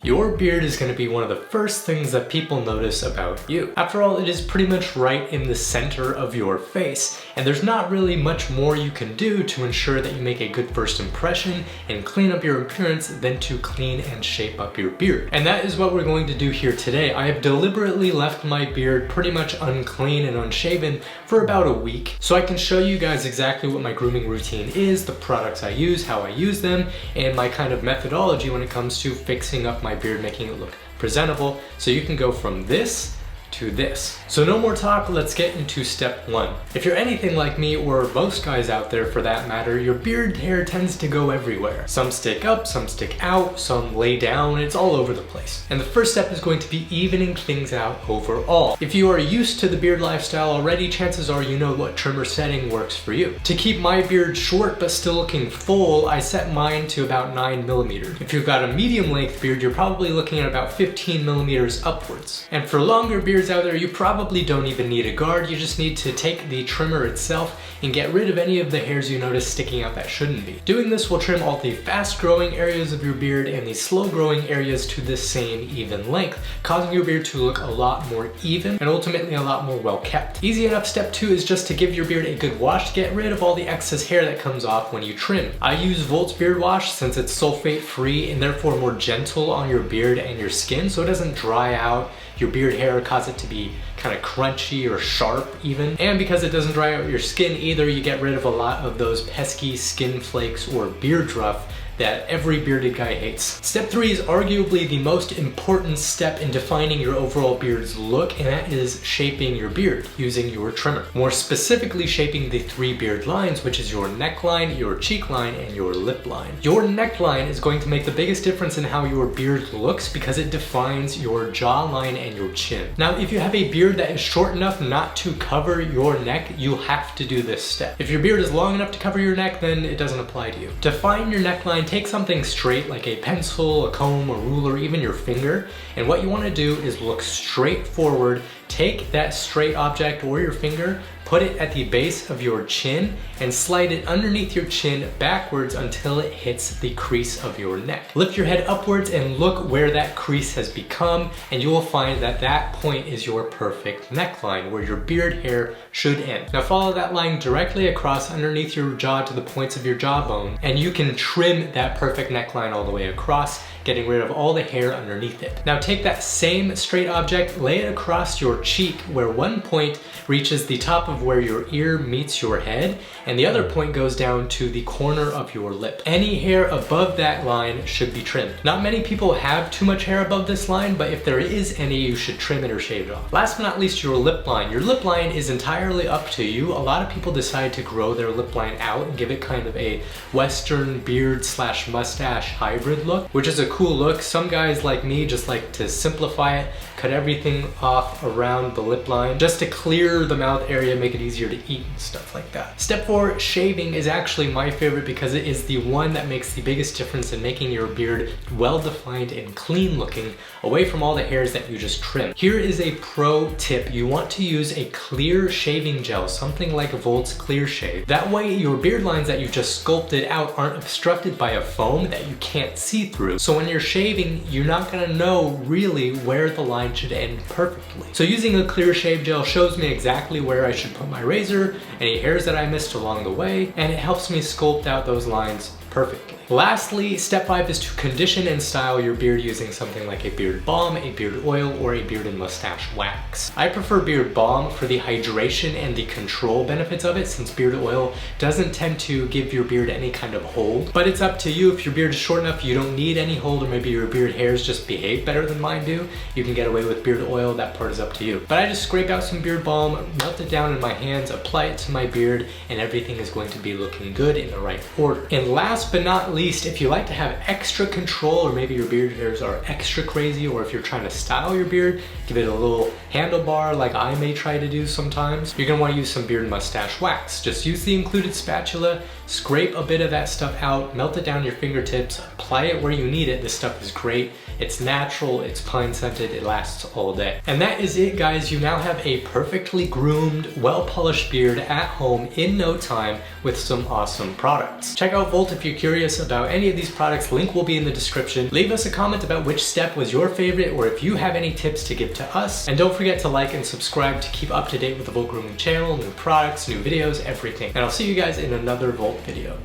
Your beard is going to be one of the first things that people notice about you. After all, it is pretty much right in the center of your face, and there's not really much more you can do to ensure that you make a good first impression and clean up your appearance than to clean and shape up your beard. And that is what we're going to do here today. I have deliberately left my beard pretty much unclean and unshaven for about a week, so I can show you guys exactly what my grooming routine is, the products I use, how I use them, and my kind of methodology when it comes to fixing up my beard, making it look presentable, so you can go from this to this. So no more talk, let's get into step one. If you're anything like me, or most guys out there for that matter, your beard hair tends to go everywhere. Some stick up, some stick out, some lay down, it's all over the place. And the first step is going to be evening things out overall. If you are used to the beard lifestyle already, chances are you know what trimmer setting works for you. To keep my beard short but still looking full, I set mine to about 9mm. If you've got a medium length beard, you're probably looking at about 15mm upwards. And for longer beards out there, you probably don't even need a guard. You just need to take the trimmer itself and get rid of any of the hairs you notice sticking out that shouldn't be. Doing this will trim all the fast growing areas of your beard and the slow growing areas to the same even length, causing your beard to look a lot more even and ultimately a lot more well kept. Easy enough. Step two is just to give your beard a good wash to get rid of all the excess hair that comes off when you trim. I use Volt's beard wash since it's sulfate free and therefore more gentle on your beard and your skin, so it doesn't dry out your beard hair or cause it to be kind of crunchy or sharp even. And because it doesn't dry out your skin either, you get rid of a lot of those pesky skin flakes or beard rough that every bearded guy hates. Step three is arguably the most important step in defining your overall beard's look, and that is shaping your beard using your trimmer. More specifically, shaping the three beard lines, which is your neckline, your cheek line, and your lip line. Your neckline is going to make the biggest difference in how your beard looks because it defines your jawline and your chin. Now, if you have a beard that is short enough not to cover your neck, you'll have to do this step. If your beard is long enough to cover your neck, then it doesn't apply to you. Define your neckline. Take something straight like a pencil, a comb, a ruler, even your finger, and what you want to do is look straight forward. Take that straight object or your finger, put it at the base of your chin, and slide it underneath your chin backwards until it hits the crease of your neck. Lift your head upwards and look where that crease has become, and you will find that that point is your perfect neckline, where your beard hair should end. Now follow that line directly across underneath your jaw to the points of your jawbone, and you can trim that perfect neckline all the way across, getting rid of all the hair underneath it. Now take that same straight object, lay it across your cheek where one point reaches the top of where your ear meets your head, and the other point goes down to the corner of your lip. Any hair above that line should be trimmed. Not many people have too much hair above this line, but if there is any, you should trim it or shave it off. Last but not least, your lip line. Your lip line is entirely up to you. A lot of people decide to grow their lip line out and give it kind of a Western beard slash mustache hybrid look, which is a cool look. Some guys like me just like to simplify it, cut everything off around the lip line just to clear the mouth area, make it easier to eat and stuff like that. Step four, shaving, is actually my favorite because it is the one that makes the biggest difference in making your beard well defined and clean looking, away from all the hairs that you just trimmed. Here is a pro tip. You want to use a clear shaving gel, something like Volt's Clear Shave. That way your beard lines that you just sculpted out aren't obstructed by a foam that you can't see through. So when you're shaving, you're not gonna know really where the line should end perfectly. So using a clear shave gel shows me exactly where I should put my razor, any hairs that I missed along the way, and it helps me sculpt out those lines perfectly. Lastly, step five is to condition and style your beard using something like a beard balm, a beard oil, or a beard and mustache wax. I prefer beard balm for the hydration and the control benefits of it, since beard oil doesn't tend to give your beard any kind of hold. But it's up to you. If your beard is short enough you don't need any hold, or maybe your beard hairs just behave better than mine do, you can get away with beard oil. That part is up to you. But I just scrape out some beard balm, melt it down in my hands, apply it to my beard, and everything is going to be looking good in the right order. And last but not least, if you like to have extra control, or maybe your beard hairs are extra crazy, or if you're trying to style your beard, give it a little handlebar like I may try to do sometimes, you're gonna want to use some beard and mustache wax. Just use the included spatula, scrape a bit of that stuff out, melt it down your fingertips, apply it where you need it. This stuff is great. It's natural, it's pine scented, it lasts all day. And that is it, guys. You now have a perfectly groomed, well-polished beard at home in no time with some awesome products. Check out Volt if you're curious about about any of these products, link will be in the description. Leave us a comment about which step was your favorite, or if you have any tips to give to us. And don't forget to like and subscribe to keep up to date with the Volt Grooming channel, new products, new videos, everything. And I'll see you guys in another Volt video.